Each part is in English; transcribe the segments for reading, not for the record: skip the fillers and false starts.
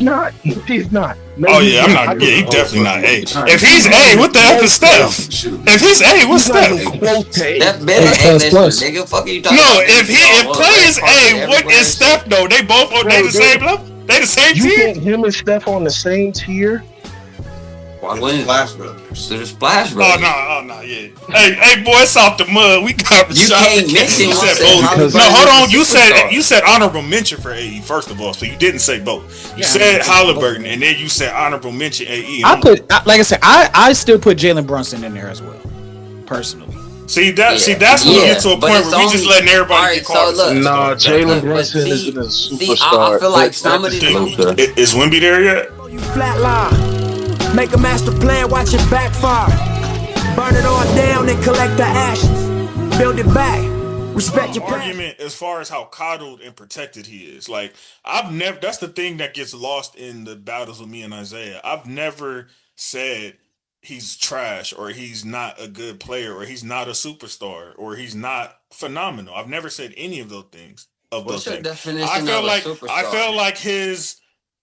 not. He's not. Oh Maybe he's yeah, I'm not. I not. Yeah, don't he know. definitely not A. All If right, he's He's not A, even what the F is close to A. Steph? If he's A, what's He's not even Steph? close to A. Steph been A an plus A-lister, plus. nigga. Fuck you talking No, about? Nigga be on if one Clay red is carpet A, what everywhere is and shit. Steph though? They both on Bro, the same level. They the same you tier. put him and Steph on the same tier. Why The wouldn't Splash Brothers. to the Splash Oh no, Brothers? yeah. Hey, boy, it's off the mud. We got You Rashad can't McKenzie. mention You one said said both. Because No, Halliburton hold is on. a You superstar. said honorable mention for AE first of all, so you didn't say both. You Yeah, I said mean, Halliburton, and then you said honorable mention AE. like I said, I still put Jalen Brunson in there as well, personally. See Yeah, that's when we get yeah, to a but point it's where we just only letting all everybody get right. So called a look, nah, superstar. Jalen look, but Brunson isn't a I superstar. feel like some of You these think Luka. is Wemby there yet? You flatline. Make a master plan, watch it backfire. Burn it all down and collect the ashes. Build it back. Respect your past. Argument as far as how coddled and protected he is. Like I've never. That's the thing that gets lost in the battles with me and Isaiah. I've never said he's trash or he's not a good player or he's not a superstar or he's not phenomenal. I've never said any of those things. What's your I definition feel of a like I feel superstar? like his.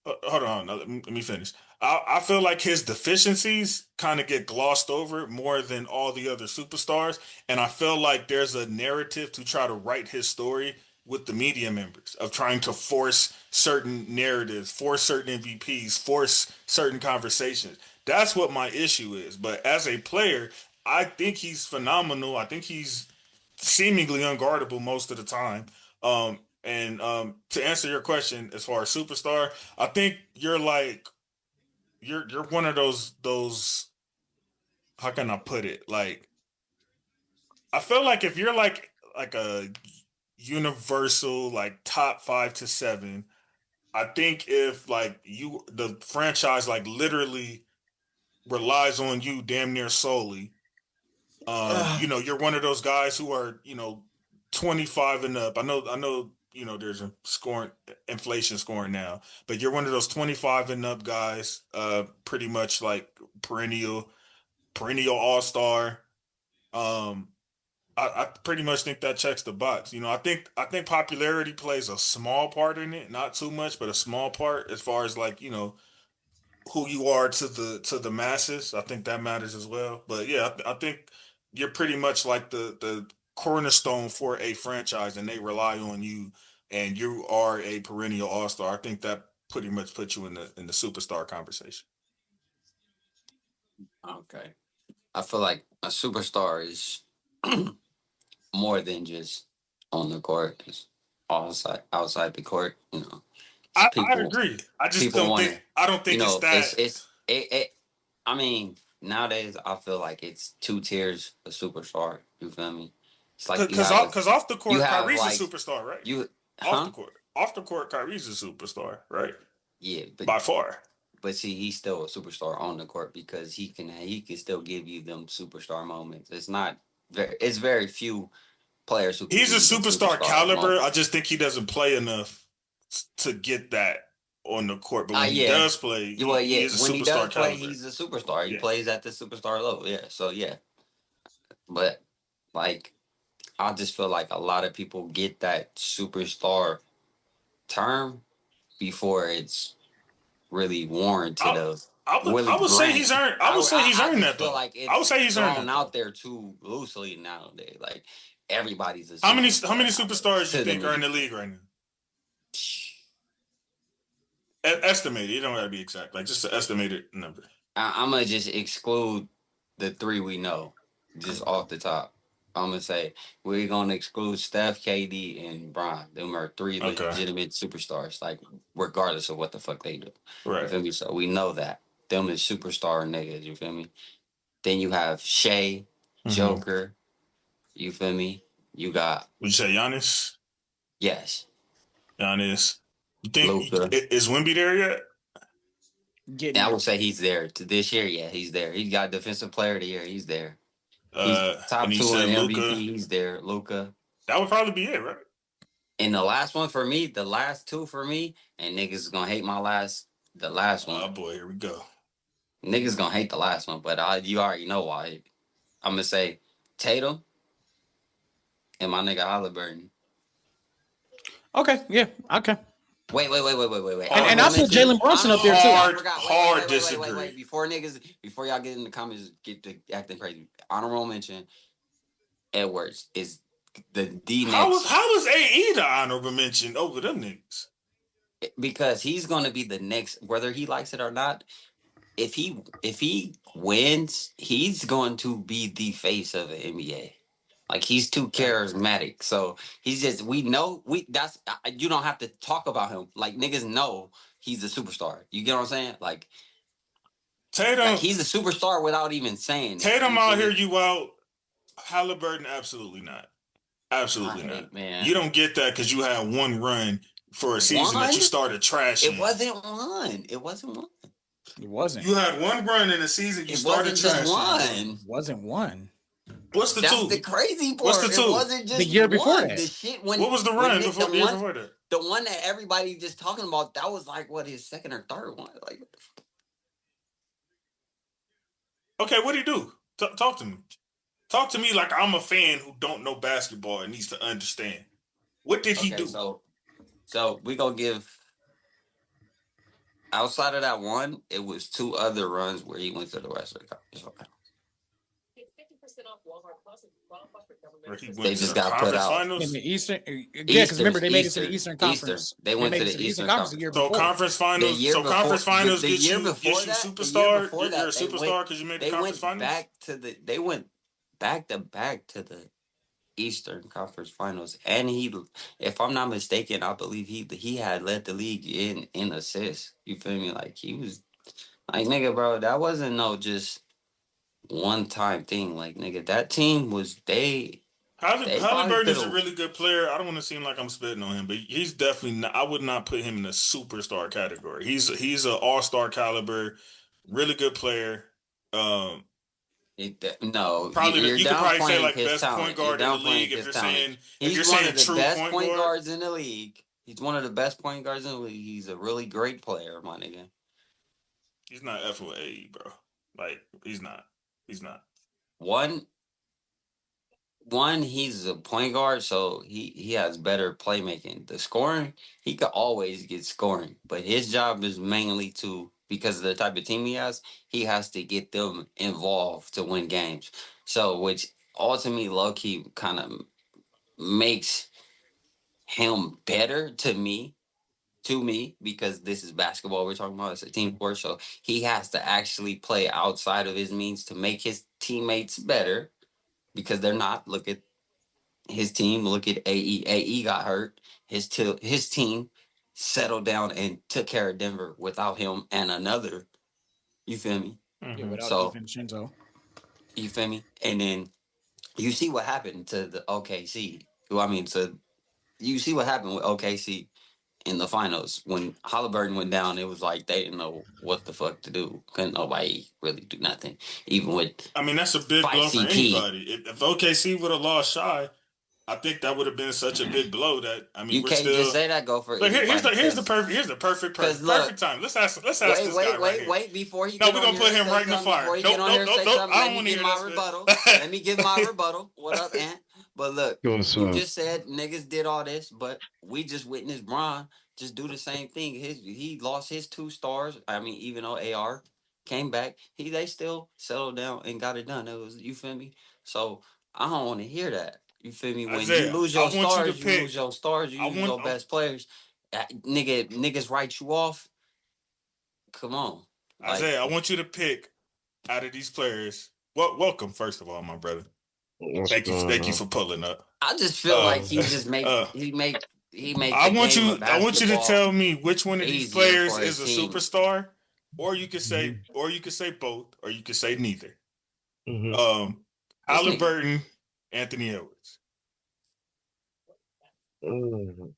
Hold on, let me finish. I feel like his deficiencies kind of get glossed over more than all the other superstars, and I feel like there's a narrative to try to write his story with the media members of trying to force certain narratives, force certain MVPs, force certain conversations. That's what my issue is. But as a player, I think he's phenomenal. I think he's seemingly unguardable most of the time. And to answer your question, as far as superstar, I think you're like you're one of those. How can I put it? Like I feel like if you're like a universal like top 5 to 7, I think if like you the franchise like literally relies on you damn near solely. You're one of those guys who are 25 and up. I know, there's a scoring inflation scoring now, but you're one of those 25 and up guys, pretty much like perennial all-star. Um, I pretty much think that checks the box. I think popularity plays a small part in it, not too much, but a small part as far as like, who you are to the masses. I think that matters as well. But yeah, I think you're pretty much like the cornerstone for a franchise, and they rely on you, and you are a perennial all star. I think that pretty much puts you in the superstar conversation. Okay, I feel like a superstar is more than just on the court. It's outside the court. It's I people. agree. I just People don't want think to. I don't think it's that It. I mean, nowadays I feel like it's two tiers of superstar. You feel me? It's like because off the you court, have Kyrie's a like superstar, right? you, Off the huh? court, off the court, Kyrie's a superstar, right? Yeah, By far. but see, he's still a superstar on the court because he can still give you them superstar moments. It's very few players who can He's a give you them superstar superstar caliber. I moments. just think he doesn't play enough to get that on the court. But when he Yeah. does play, Well, he yeah. is a When he superstar does play, caliber. he's a superstar. He Yeah. plays at the superstar level. Yeah. So yeah, but like I just feel like a lot of people get that superstar term before it's really warranted I, of I really would say he's granted. earned. I would say he's I earned just that feel though. like I would it's say he's earned thrown that though. out there too loosely nowadays. Like everybody's a How many superstar nowadays superstars you to the think are in me. the league right now? Estimate it. You don't gotta be exact. Like just an estimated number. I'm gonna just exclude the three we know, just off the top. I'm gonna say we're gonna exclude Steph, KD, and Bron. Them are three Okay. legitimate superstars, like regardless of what the fuck they do. You Right. feel me? So we know that them is superstar niggas. You feel me? Then you have Shea, Mm-hmm. Joker. You feel me? You got Would you say Giannis? yes, Giannis. You think Luca. is Wimby there yet? Getting And I there. would say he's there to this year. Yeah, he's there. He's got defensive player of the year. He's there. He's And top you two said in Luca. MVP. He's there. Luca. That would probably be it, right? And the last one for me, the last two for me, and niggas is gonna hate the last one. Oh boy, here we go. Niggas gonna hate the last one, but you already know why. I'm gonna say Tatum and my nigga Halliburton. Okay, yeah, okay. Wait. And I Honorable put mention. Jalen Brunson up there too. Hard- I forgot. hard Wait. disagree. Before y'all get in the comments, get to acting crazy. Honorable mention. Edwards is the next How is AE the honorable mention over them niggas? because he's going to be the next, whether he likes it or not. If he wins, he's going to be the face of the NBA. Like he's too charismatic. So he's just you don't have to talk about him. Like niggas know he's a superstar. You get what I'm saying? Like Tatum, he's a superstar without even saying it. Tatum You out feel here, me? you out. Absolutely not. Absolutely Alright, not. man. You don't get that because you had one run for a season that you One? started trashing. It wasn't one. It wasn't one. It wasn't. You had one run in a season you It started wasn't just trashing. one. It wasn't one. What's the That's two? the crazy part. What's the two? It wasn't just The year before one. that. The shit when What was the when run Nick- before the year before that? The one that everybody just talking about, that was like what his second or third one. Like what the fuck? Okay, what did he do? Talk to me. Talk to me like I'm a fan who don't know basketball and needs to understand. What did he do? So we gonna give outside of that one, it was two other runs where he went to the Western Conference. Where he went They to just the got put conference out. finals? In the Eastern, because remember they made it to the Eastern Conference. They went made to it the Eastern Conference the year So before. conference finals. The year So conference before- finals the get year you before that- the year superstar. before You're a that, they superstar went- because you made the They conference went finals. they went back to back to the Eastern Conference Finals, and he, if I'm not mistaken, I believe he had led the league in assists. You feel me? Like he was like nigga, bro. That wasn't no just one time thing. Like nigga, that team was they Halliburton is a could've- really good player. I don't want to seem like I'm spitting on him, but he's definitely not. I would not put him in the superstar category. He's an all-star caliber, really good player. No, Probably you're you could probably say downplaying like his best talent. point guard You're in the league downplaying if his you're talent. saying He's if you're one saying of the true best point guard. guards in the league. He's one of the best point guards in the league. He's a really great player, my nigga. He's not F with AE, bro. Like he's not. He's not. One, he's a point guard, so he has better playmaking. The scoring, he could always get scoring, but his job is mainly because of the type of team he has to get them involved to win games. So, which ultimately, low key, kind of makes him better to me, because this is basketball we're talking about. It's a team sport, so he has to actually play outside of his means to make his teammates better, because they're not. Look at his team. Look at AE. AE got hurt. His team settled down and took care of Denver without him and another. You feel me? Yeah, without So- DiVincenzo. You feel me? And then you see what happened to the OKC. You see what happened with OKC in the finals. When Halliburton went down, it was like they didn't know what the fuck to do. Couldn't nobody really do nothing. Even with I mean, that's a big blow for CP. anybody. If OKC would have lost Shy, I think that would have been such a big blow that you we're can't still. just say that. Go for it. Look, here's the perfect time. Let's ask this guy right here. Wait before he. No, get we're on gonna here put and him say right in the something, fire. before he Nope, get on here and nope, say nope, something, I let don't me wanna give hear my this, man. rebuttal. Let me give my rebuttal. What up, Ant? But look, you just said niggas did all this, but we just witnessed Bron just do the same thing. He lost his 2 stars. I mean, even though AR came back, they still settled down and got it done. It was, you feel me? So I don't want to hear that. You feel me? When Isaiah, you lose I your want you to stars, you pick- lose your stars. You I lose want- your best players. Niggas write you off. Come on, like, Isaiah, I want you to pick out of these players. Well, welcome first of all, my brother. Thank you for pulling up. I just feel like he just make he make. I the want game you of to basketball tell me which one of these easier players for is his a team. superstar, or you could say both, or you could say neither. Mhm. Halliburton, Anthony Edwards. Mm.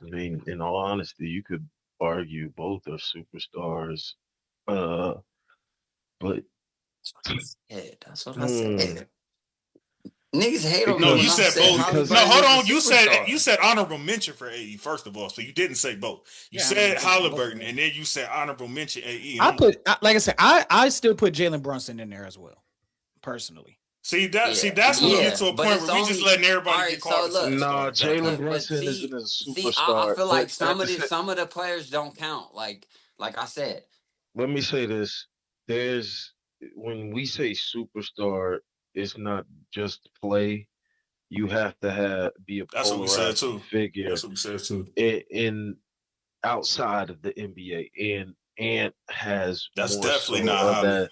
I mean, in all honesty, you could argue both are superstars. But Yeah, that's what I said. Niggas hate on me. No, when you I said both. Halliburton No, hold is a on. superstar. You said honorable mention for AE first of all, so you didn't say both. You Yeah, said I Halliburton, both. and then you said honorable mention AE. Like I said, I still put Jalen Brunson in there as well, personally. See Yeah, that's when we get yeah, to a but point it's where we just only letting everybody all right. get called So a look, Nah, superstar. That- Jalen but Brunson see, isn't a I superstar. feel But like at the sa- some of the players don't count. Like I said, let me say this: there's when we say superstar, it's not just play. You have to be a That's what we said polarizing too. figure That's what we said too. in outside of the NBA, and Ant has That's more definitely so not of Holly. that.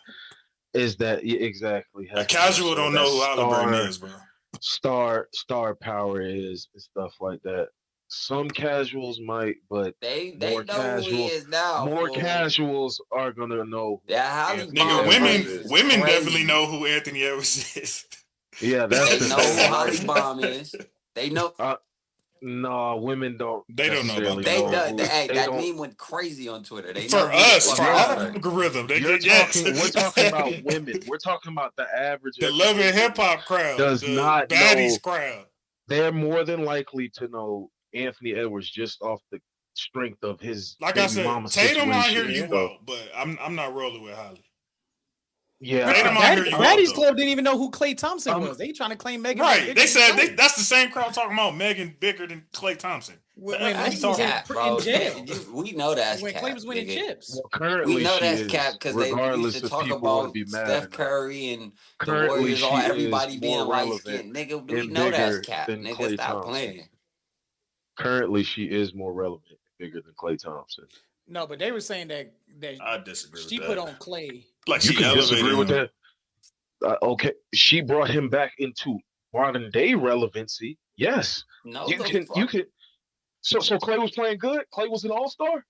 Is that yeah, exactly? A Has more casual so don't that know who Halliburton is, bro. star power is and stuff like that. Some casuals might, but they more know who he casuals, is now. more Fool. casuals are gonna know who That Holly Anthony Nigga, Bomb Edwards craze is women definitely crazy. know who Anthony Edwards is. Yeah, that's They the know thing, who Holly right? Bomb is. They know. No, women don't They don't know about necessarily that. They know know. who Hey, they that don't. meme went crazy on Twitter. They For know who the us, fuck for Yeah. our Halliburton. algorithm, they You're did yes. talking. We're talking about women. We're talking about the average. The love and everyday hip woman hop crowd, does the not baddies know. crowd. They're more than likely to know Anthony Edwards just off the strength of his Like I baby said, mama Tatum, I hear situation and you stuff. out, but I'm not rolling with Holly. Yeah, Tatum, I hear you out Baddies though. Club didn't even know who Klay Thompson Um, was. They trying to claim Megan. Right? bigger They than said Klay. that's the same crowd talking about Megan bigger than Klay Thompson. When What Megan you was talking in, about? Cap, bro. in jail. We know that's When cap, Klay was winning nigga. chips. well, We currently know she that's is, cap because they used regardless to if talk people want to about be mad or Steph not. Curry and the Currently, Warriors, she is everybody being more light relevant skinned. Nigga, we and know that's bigger cap. than Nigga, Klay stop Thompson. playing. Currently, she is more relevant and bigger than Klay Thompson. No, but they were saying that I disagree with she that. put on Klay. Like You she can elevated disagree with him. that. Okay, she brought him back into modern day relevancy. Yes, No, you the can. fuck. You can. So Klay was playing good. Klay was an all-star.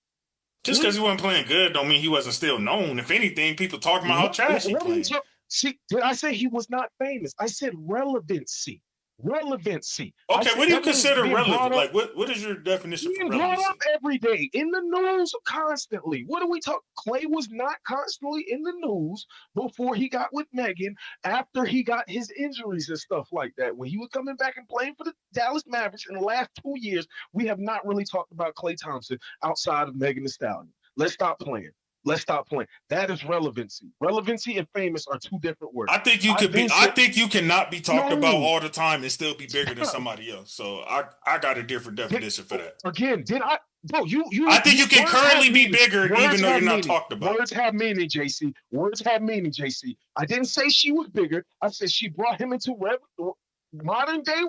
Just because he wasn't playing good don't mean he wasn't still known. If anything, people talking about how What, trash he what are we playing. talking? See, did I say he was not famous? I said relevancy. Relevancy. I Okay, said what do you that means consider being relevant? brought up, Like, what is your definition for being brought relevancy? up every day in the news constantly. What are we talking? Klay was not constantly in the news before he got with Megan, after he got his injuries and stuff like that. When he was coming back and playing for the Dallas Mavericks in the last 2 years, we have not really talked about Klay Thompson outside of Megan Thee Stallion. Let's stop playing. Let's stop playing. That is relevancy. Relevancy and famous are two different words. I think you could be. been I said- think you cannot be talked about No. all the time and still be bigger than somebody else. So I got a different definition for that. Again, did I? Bro, you. I think you can words currently have be meaning. bigger Words even though have you're not meaning. talked about. Words have meaning, JC. Words have meaning, JC. I didn't say she was bigger. I said she brought him into modern day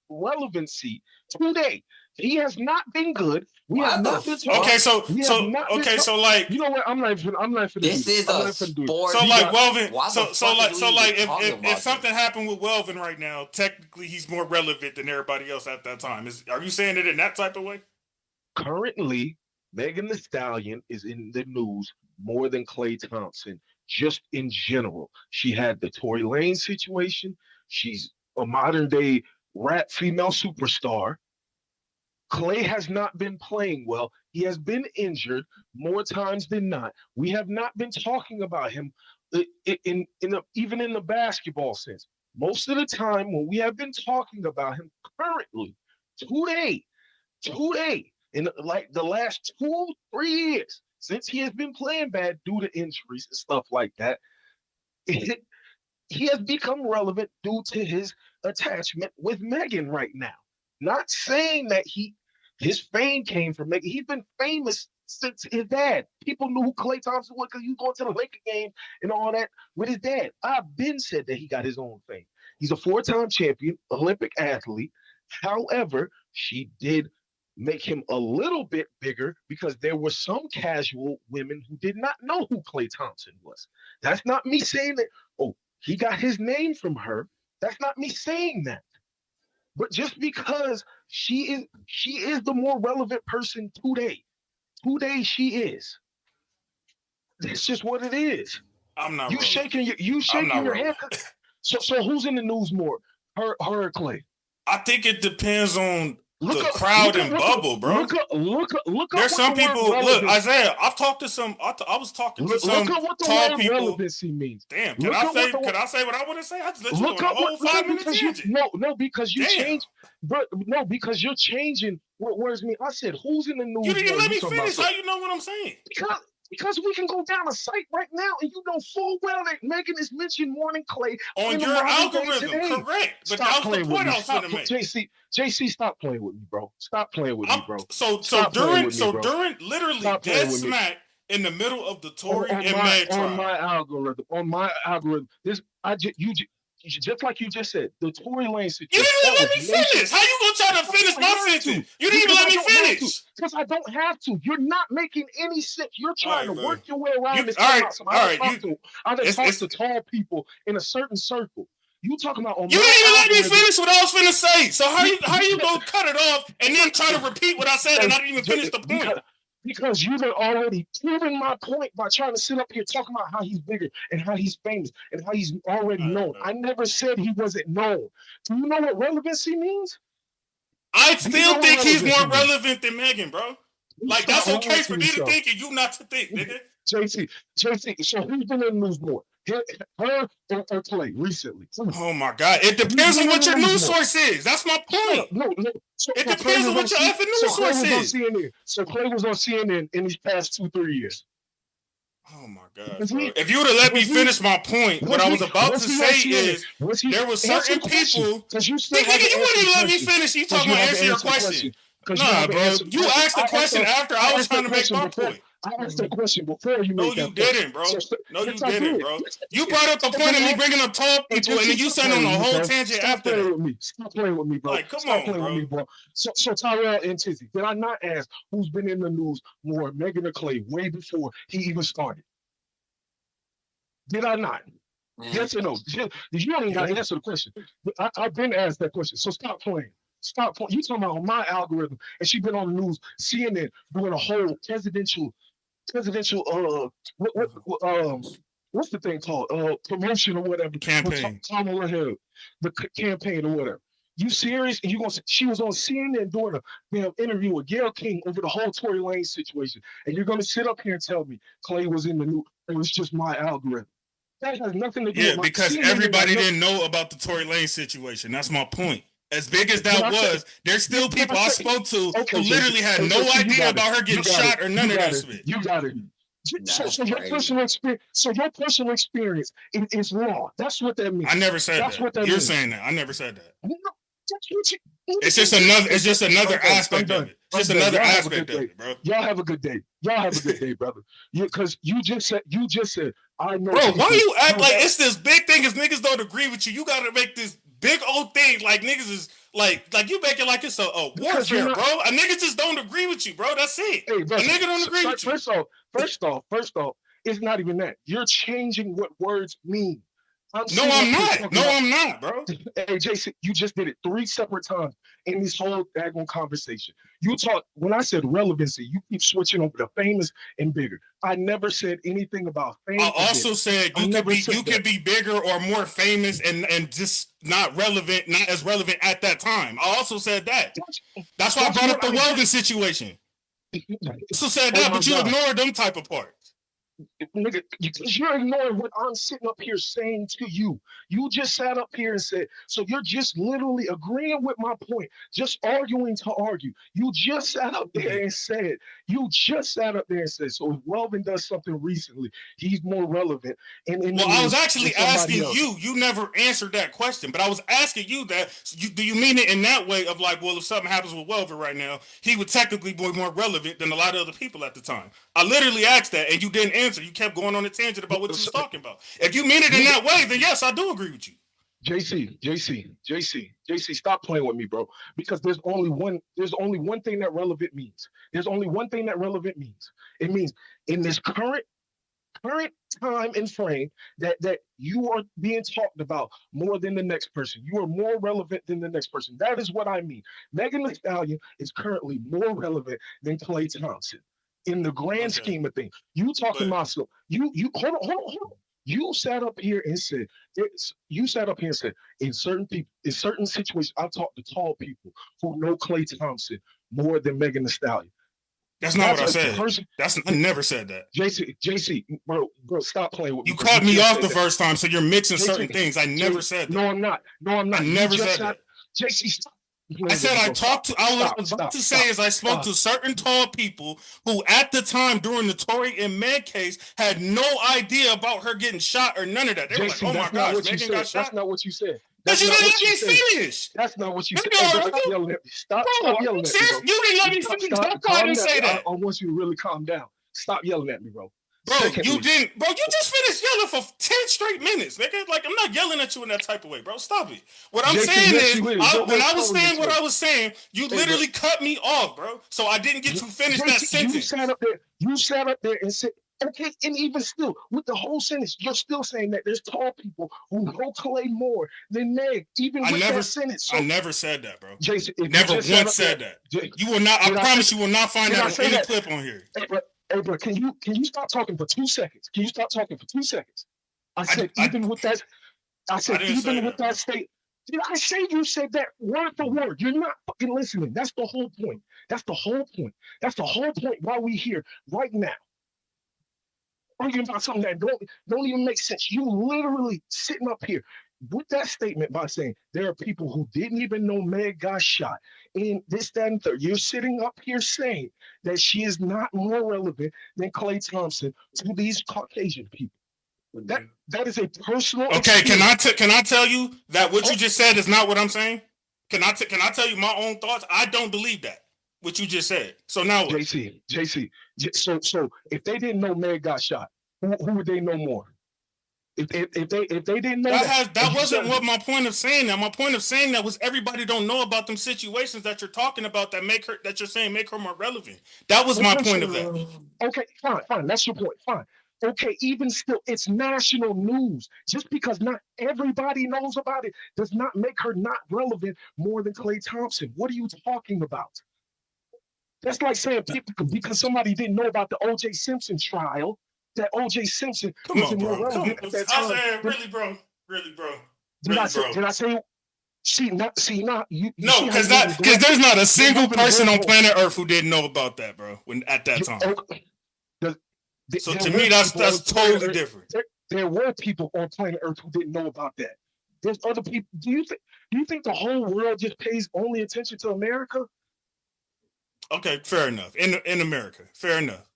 relevancy today. He has not been good. We Why have the not been fuck? talking. Okay, so We have not been like You know what? I'm not finna do This is I'm a not finna do sport. so You like got- Welvin. Why the So fuck is we even if talking about if something this? happened with Welvin right now, technically he's more relevant than everybody else at that time. Are you saying it in that type of way? Currently, Megan Thee Stallion is in the news more than Klay Thompson, just in general. She had the Tory Lanez situation. She's a modern day rap female superstar. Klay has not been playing well. He has been injured more times than not. We have not been talking about him even in the basketball sense. Most of the time, when we have been talking about him currently, today, in like the last 2-3 years, since he has been playing bad due to injuries and stuff like that, he has become relevant due to his attachment with Megan right now. Not saying that his fame came from Megan. He's been famous since his dad. People knew who Klay Thompson was because he was going to the Laker game and all that with his dad. I've been said that he got his own fame. He's a 4-time champion, Olympic athlete. However, she did make him a little bit bigger because there were some casual women who did not know who Klay Thompson was. That's not me saying that, oh, he got his name from her. That's not me saying that. But just because she is the more relevant person today. Today she is. That's just what it is. I'm not. You shaking your head. So who's in the news more? Her or Klay? I think it depends on the crowd and bubble, bro. Look up. There's some people. Look, Isaiah. I've talked to some. I was talking to some look up what the tall word people. relevancy means. Damn, Look up what the can I say what I want to say? I just let you Look go on up a whole what 5 minute because you tangent. because you Damn. changed, but no, because you're changing what words mean. I said, who's in the news? You didn't more? let me talking about finish. How you know what I'm saying? Because we can go down a site right now and you know full well that Megan is mentioned more than Clay on in the your modern day algorithm, today. correct. But Stop that was playing the with point me. I was Stop, gonna make. JC, stop playing with me, bro. Stop playing with me, bro. So Stop playing with me, bro. during literally Stop playing dead with me. smack in the middle of the Tory on and Meg trial. my algorithm. Just like you just said, the Tory Lane situation. You didn't even let me finish. How you gonna try to finish my sentence? You didn't even let me finish. Because I don't have to. You're not making any sense. You're trying to work your way around this. I just talk to tall people in a certain circle. You talking about on you my didn't even let me algorithm. finish what I was finna say. So how you gonna cut it off and then try to repeat what I said and I didn't even finish the point? Because you've already proven my point by trying to sit up here talking about how he's bigger and how he's famous and how he's already known. I never said he wasn't known. Do you know what relevancy means? I still think he's more relevant than Megan, bro. Like, that's okay for me to think and you not to think, nigga. JC, so who's been in the news more? Her or Clay recently? Oh my God. It depends on what your news source is. That's my point. No. It depends on what your effing news source is. So Clay was on CNN in these past 2-3 years. Oh my God, bro. If you would have let me finish my point, what I was about to say is there were certain people. Nigga, you wouldn't even let me finish. You talking about answer your question. Nah, bro. You asked the question after I was trying to make my point. I asked the question before you made that point. No, you didn't, bro. No, you didn't, bro. You brought up the point of me bringing up tall people, and then you sent on a whole tangent after that. Stop playing with me, bro. Like, come on, bro. So Tyrell and Tizzy, did I not ask who's been in the news more, Megan or Clay, way before he even started? Did I not? Yes or no? You don't even got to answer the question. I've been asked that question, so stop playing. Stop playing. You talking about on my algorithm, and she been on the news, CNN, doing a whole presidential what's the thing called? Promotion or whatever. Campaign. Kamala Harris, the campaign or whatever. You serious? And she was on CNN doing a damn interview with Gayle King over the whole Tory Lane situation. And you're gonna sit up here and tell me Clay was in the news? It was just my algorithm. That has nothing to do with my because CNN everybody didn't know about the Tory Lane situation. That's my point. As big as that was, there's still people I spoke to who literally had no idea about her getting shot or none of that shit. You got it. So your personal experience is wrong. That's what that means. I never said that. You're means. saying that. I never said that. No, it's just another aspect of it. Just another aspect of it, bro. Y'all have a good day. Brother. Because you just said I know. Bro, why you act like it's this big thing? If niggas don't agree with you, you gotta make this big old thing like niggas is like you make it like it's a warfare, bro. A nigga just don't agree with you, bro. That's it. Hey, bro, a nigga don't agree with you. First off, it's not even that. You're changing what words mean. I'm not, bro. Hey, Jason, you just did it 3 separate times in this whole daggone conversation. When I said relevancy, you keep switching over to famous and bigger. I never said anything about famous. I also said you could be bigger or more famous and just not as relevant at that time. I also said that. That's why I brought up the Weldon situation. So said that, but you ignored them type of parts. Nigga, you're ignoring what I'm sitting up here saying to you. You just sat up here and said, so you're just literally agreeing with my point, just arguing to argue. You just sat up there and said, so if Weldon does something recently, he's more relevant. Well, I was actually asking you. You never answered that question, but I was asking you that. Do you mean it in that way of like, well, if something happens with Weldon right now, he would technically be more relevant than a lot of other people at the time? I literally asked that, and you didn't answer. You kept going on a tangent about what you was talking about. If you mean it in that way, then yes, I do agree with you. JC, stop playing with me, bro. Because there's only one thing that relevant means. It means in this current time and frame that you are being talked about more than the next person. You are more relevant than the next person. That is what I mean. Megan Thee Stallion is currently more relevant than Klay Thompson. In the grand scheme of things, you talking about so you hold on. You sat up here and said in certain situations, I talked to tall people who know Klay Thompson more than Megan Thee Stallion. That's not what I said. I never said that. JC, bro, stop playing with me. You caught me off the first time, so you're mixing certain things. I never said that. No, I'm not. I never said that. JC, stop. I said I talked to. I was about to say is I spoke to certain tall people who, at the time during the Tory and Meg case, had no idea about her getting shot or none of that. They were like, "Oh my gosh, Megan got shot." That's not what you said. Because you didn't let me finish. That's not what you said. Stop yelling at me. Stop yelling at me, bro. You didn't let me finish. Don't try to say that. I want you to really calm down. Stop yelling at me, bro. Bro, you didn't. Bro, you just finished yelling for 10 straight minutes, nigga. Like, I'm not yelling at you in that type of way, bro. Stop it. What I'm saying is, when I was saying what I was saying, you literally cut me off, bro. So I didn't get to finish that sentence. You sat up there and said, okay, and even still, with the whole sentence, you're still saying that there's tall people who know Clay more than Meg, even with that sentence. I never said that, bro. Jason, never once said that. You will not. I promise you will not find that on any clip on here. Hey, bro, can you stop talking for 2 seconds? Can you stop talking for 2 seconds? I said, even with that state. Did I say you said that word for word? You're not fucking listening. That's the whole point. That's the whole point. That's the whole point why we here right now. Arguing about something that don't even make sense. You literally sitting up here with that statement by saying there are people who didn't even know Meg got shot. And this, that, and third. You're sitting up here saying that she is not more relevant than Klay Thompson to these Caucasian people. That is a personal. Okay, experience. Can I tell you that what you just said is not what I'm saying? Can I tell you my own thoughts? I don't believe that what you just said. So now what? JC. So if they didn't know Meg got shot, who would they know more? If they didn't know that wasn't what my point of saying that. My point of saying that was everybody don't know about them situations that you're talking about that you're saying make her more relevant. That was my point of that. Okay, fine. That's your point. Fine. Okay, even still, it's national news. Just because not everybody knows about it does not make her not relevant more than Klay Thompson. What are you talking about? That's like saying people because somebody didn't know about the O.J. Simpson trial. That O.J. Simpson wasn't more relevant at that time. I said, really, bro. Did I say? No, because there's not a single person on planet Earth who didn't know about that, bro. At that time. So to me, that's totally different. There were people on planet Earth who didn't know about that. There's other people. Do you think the whole world just pays only attention to America? Okay, fair enough. In America, fair enough.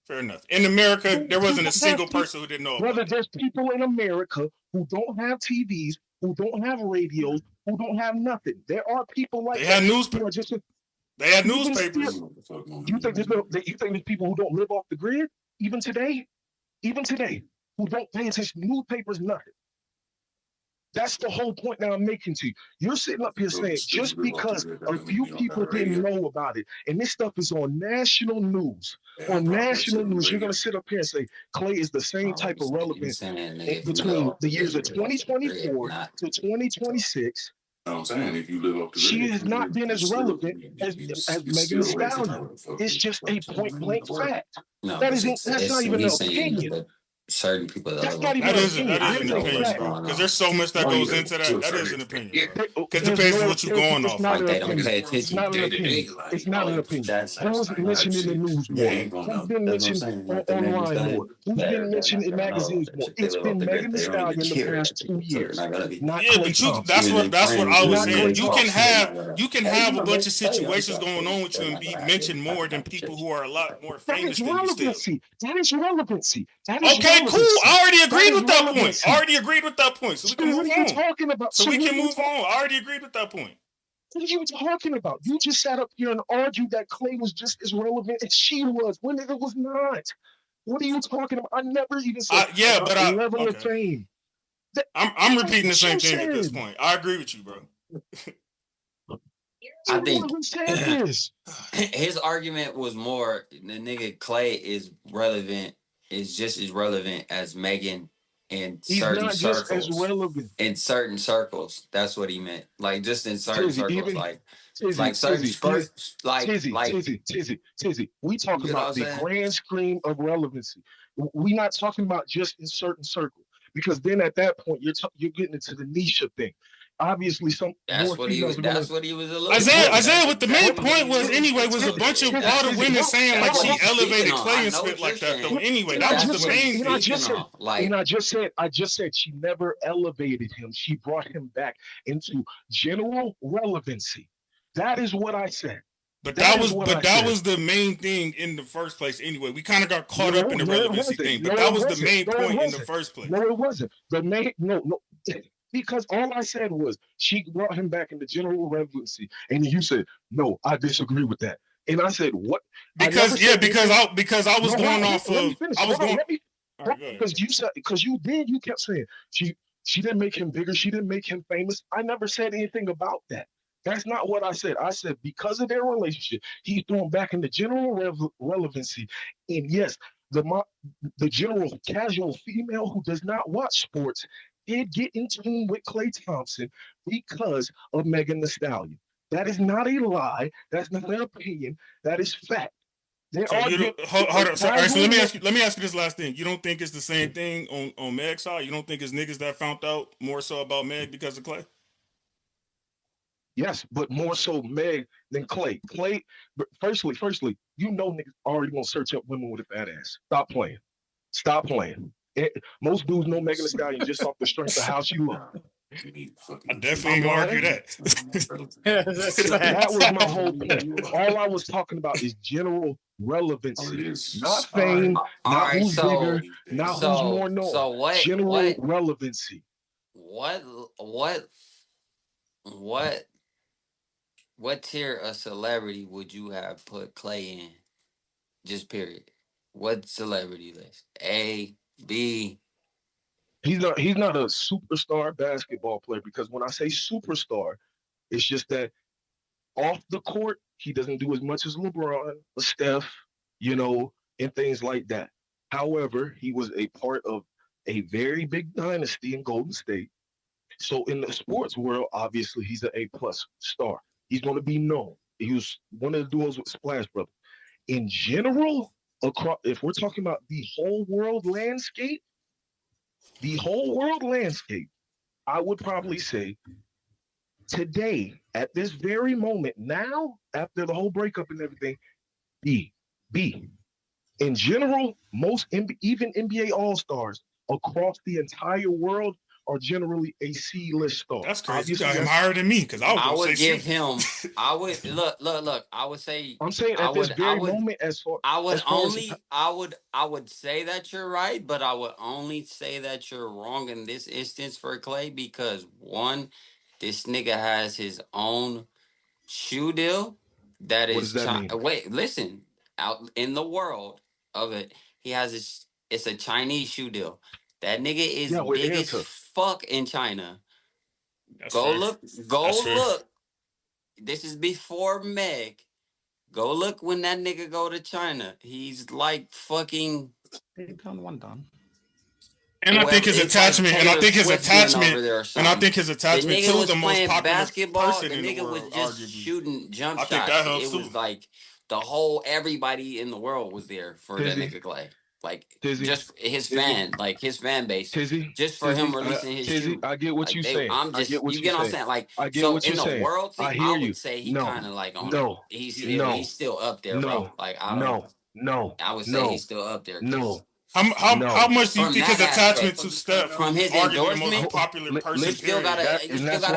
In America, there wasn't a single person who didn't know about it. There's people in America who don't have TVs, who don't have radios, who don't have nothing. There are people like they had newspapers. They had newspapers. You think there's people who don't live off the grid? Even today, who don't pay attention to newspapers, nothing. That's the whole point that I'm making to you. You're sitting up here saying just because a few people didn't know about it, and this stuff is on national news. On national news, you're going to sit up here and say Clay is the same type of relevance between the years of 2024 to 2026. I'm saying if you live up to she has not been as relevant as Megan Thee Stallion. It's just a point blank fact. No, that's not even an opinion. Certain people that is an opinion, bro. Because there's so much that goes into that. That is an opinion, because it depends on what you're going off. Like they don't pay attention. It's not an opinion. Who's mentioned in the news more? Who's been mentioned online more? Who's been mentioned in magazines more? It's been Megan Thee Stallion in the past 2 years. That's what I was saying. You can have a bunch of situations going on with you and be mentioned more than people who are a lot more famous than you still. That is relevancy. Okay. Cool. I already agreed with that point. So we can move on. I already agreed with that point. What are you talking about? You just sat up here and argued that Clay was just as relevant as she was when it was not. What are you talking about? I never even said level of fame. I'm repeating the same thing at this point. I agree with you, bro. I think his argument was more the nigga Clay is relevant. Is just as relevant as Megan in certain circles. Just as relevant. In certain circles, that's what he meant. Like just in certain circles, like certain spurts, Tizzy. We talk about the grand scheme of relevancy. We're not talking about just in certain circles, because then at that point you're getting into the niche of thing. Obviously, that's what he was Isaiah, what the main point was a bunch of all the women saying like she elevated Clay and spit like that. Though anyway, that was the main thing. I just said she never elevated him. She brought him back into general relevancy. That is what I said. But That that is was what I but that said. was the main thing in the first place anyway. We kind of got caught No, up in the no, it relevancy wasn't. thing, No, but that it was the wasn't. main No, it point in the wasn't. first place. No, it wasn't. The main no, because all I said was she brought him back into general relevancy, and you said no. I disagree with that, and I said what? I never Because yeah, said anything. because I was No, hold going on, off let me of finish. I was Hold on, going let me. all right, go ahead. Because you said because you kept saying she didn't make him bigger. She didn't make him famous. I never said anything about that. That's not what I said. I said because of their relationship, he threw him back into general relevancy. And yes, the general casual female who does not watch sports did get in tune with Klay Thompson because of Megan Thee Stallion. That is not a lie. That's not an opinion. That is fact. There So are you a don't hold on. So, all right, so casual let me ask you this last thing. You don't think it's the same thing on Meg's side? You don't think it's niggas that found out more so about Meg because of Klay? Yes, but more so Meg than Klay. Klay, but firstly, you know niggas already gonna search up women with a fat ass. Stop playing. Stop playing. Most dudes know Megan Thee Stallion just off the strength of how she look. I definitely ain't I'm gonna argue lying. that. That was my whole point. All I was talking about is general relevancy, not fame, All not right, who's bigger, not who's so more known. so General relevancy. what what tier of celebrity would you have put Clay in? Just period. What celebrity list? A, B. He's not a superstar basketball player because when I say superstar, it's just that off the court, he doesn't do as much as LeBron or Steph, and things like that. However, he was a part of a very big dynasty in Golden State. So in the sports world, obviously he's an A+ star. He's going to be known. He was one of the duos with Splash Brothers. In general, if we're talking about the whole world landscape, I would probably say today, at this very moment, now, after the whole breakup and everything, B. In general, even NBA All-Stars across the entire world are generally a C-list star. That's crazy. Obviously, you got him higher than me because I would give C. him. I would look. I would say. I'm saying at this very moment, as far I would as far only. I would say that you're right, but I would only say that you're wrong in this instance for Clay because one, this nigga has his own shoe deal. That what is does that mean? Wait, listen. Out in the world of it, he has his. It's a Chinese shoe deal. That nigga is with big as Anta. fuck in China. That's Go fair. look. That's fair. Look. This is before Meg. Go look when that nigga go to China. He's like fucking. One done. And I think his attachment, and I think his attachment too was the most playing popular basketball. person The in the nigga world, was just arguably. shooting jump I shots. think that helps It was too. like everybody in the world was there for that nigga Clay. Like just his fan base. Just for him releasing his shoe. I get what you're saying. I'm just you get what I'm saying. Like I get so what in you're the saying. world thing, I would say he kind of like on no, he's still up there, bro. Like I would say he's still up there. How much do you From think his that attachment aspect, to Steph, from his arguably the endorsement, most popular person, you still period? gotta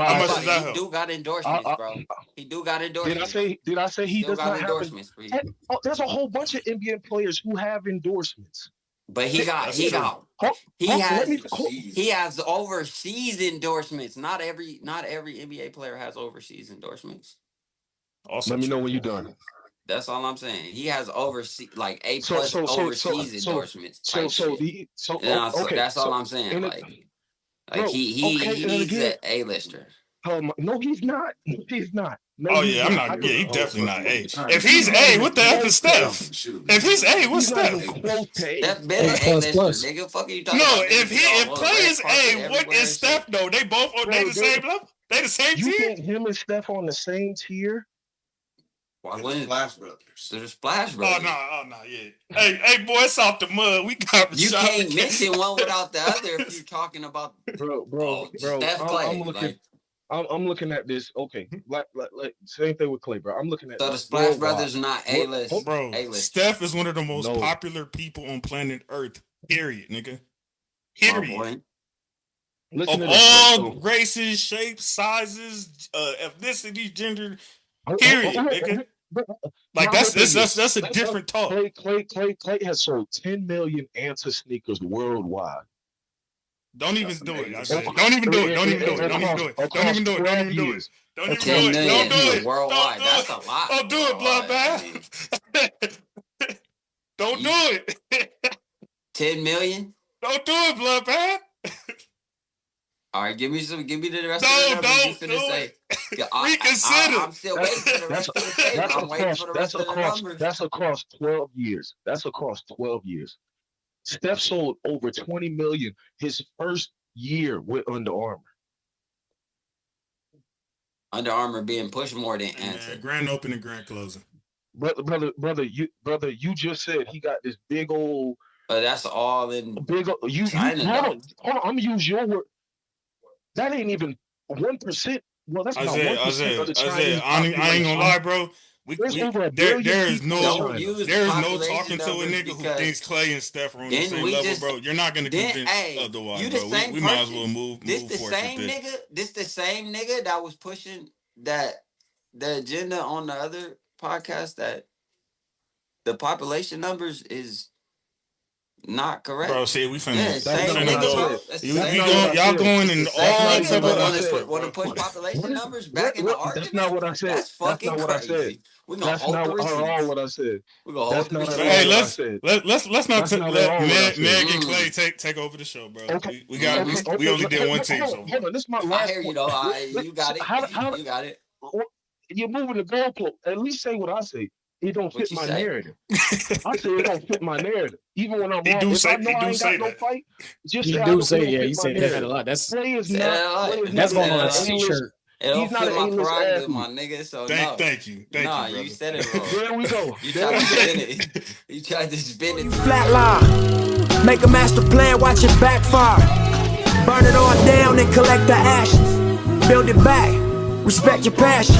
How much does that he help? do got endorsements, bro. He do got endorsements. Did I say he still does got not have endorsements? there's a whole bunch of NBA players who have endorsements. But he has overseas endorsements. Not every NBA player has overseas endorsements. Also let me true. know when you're done. That's all I'm saying. He has overseas like A+ overseas endorsements. Okay. That's all I'm saying. He's an A-lister. No, he's not. He's not. No, Oh yeah, I'm not. Yeah, he definitely not A. If he's A, what the F is Steph? If he's A, what's Steph? Steph been an A-lister, nigga. Fuck you talking about? No, if Clay is A, what is Steph though? They both they the same level. They the same tier. You think him and Steph on the same tier? Why wouldn't Splash Brothers? They're Splash Brothers. Oh no, yeah. Hey, boy, it's off the mud. We got you can't mention one without the other if you're talking about bro. Steph Clay. I'm looking at this. Okay, like same thing with Clay, bro. I'm looking at so the Splash Brothers are not A-list. Bro, A-list. Steph is one of the most popular people on planet Earth. Period, nigga. Period. Of all races, shapes, sizes, ethnicities, gender. Period, nigga. Like that's a different talk. Clay has sold 10 million Anta sneakers worldwide. Don't even do it. I said, don't even do it. Don't even do it. Don't even do it. Don't even do it. Don't even do it. Don't even do it. Don't do it. Worldwide. That's a lot. Don't do it, Bloodbath. Don't do it. 10 million? Don't do it, Bloodbath. All right, give me the rest No, of the numbers don't you finna do say. Reconsider. I'm still waiting for the rest of the statement. I'm waiting for the rest of the numbers. That's across 12 years. That's across 12 years. Steph sold over 20 million his first year with Under Armour. Under Armour being pushed more than Anta. Grand opening, grand closing. Brother, you just said he got this big old. That's all in China. Hold on. I'm gonna use your word. That ain't even 1%. Well, that's not 1% of the Chinese. I ain't gonna lie, bro. There is no talking to a nigga who thinks Clay and Steph are on the same level, bro. You're not gonna convince otherwise, bro. We might as well move. This the same nigga that was pushing the agenda on the other podcast that the population numbers is not correct. Bro, see, we finna. Y'all going in all type of want to push population numbers back in the argument. That's not what I said. That's fucking crazy. We're gonna hold the receipts. That's not what I said. We're gonna hold the receipts. Hey, let's not let Meg and Clay take over the show, bro. Okay. We only did one team so far. Hold on, this is my last. I hear you though. You got it. You got it. You're moving the goalpost. At least say what I say. It don't fit my narrative. I say it don't fit my narrative. Even when I'm wrong, if I know I ain't got no fight, just he do say, yeah, he said that a lot. That's going on a t-shirt. It don't fit my prerogative, my nigga. So thank you. Nah, you said it wrong. There we go. You tried to spin it. You tried to spin it. Flatline. Make a master plan, watch it backfire. Burn it all down and collect the ashes. Build it back. Respect your passion.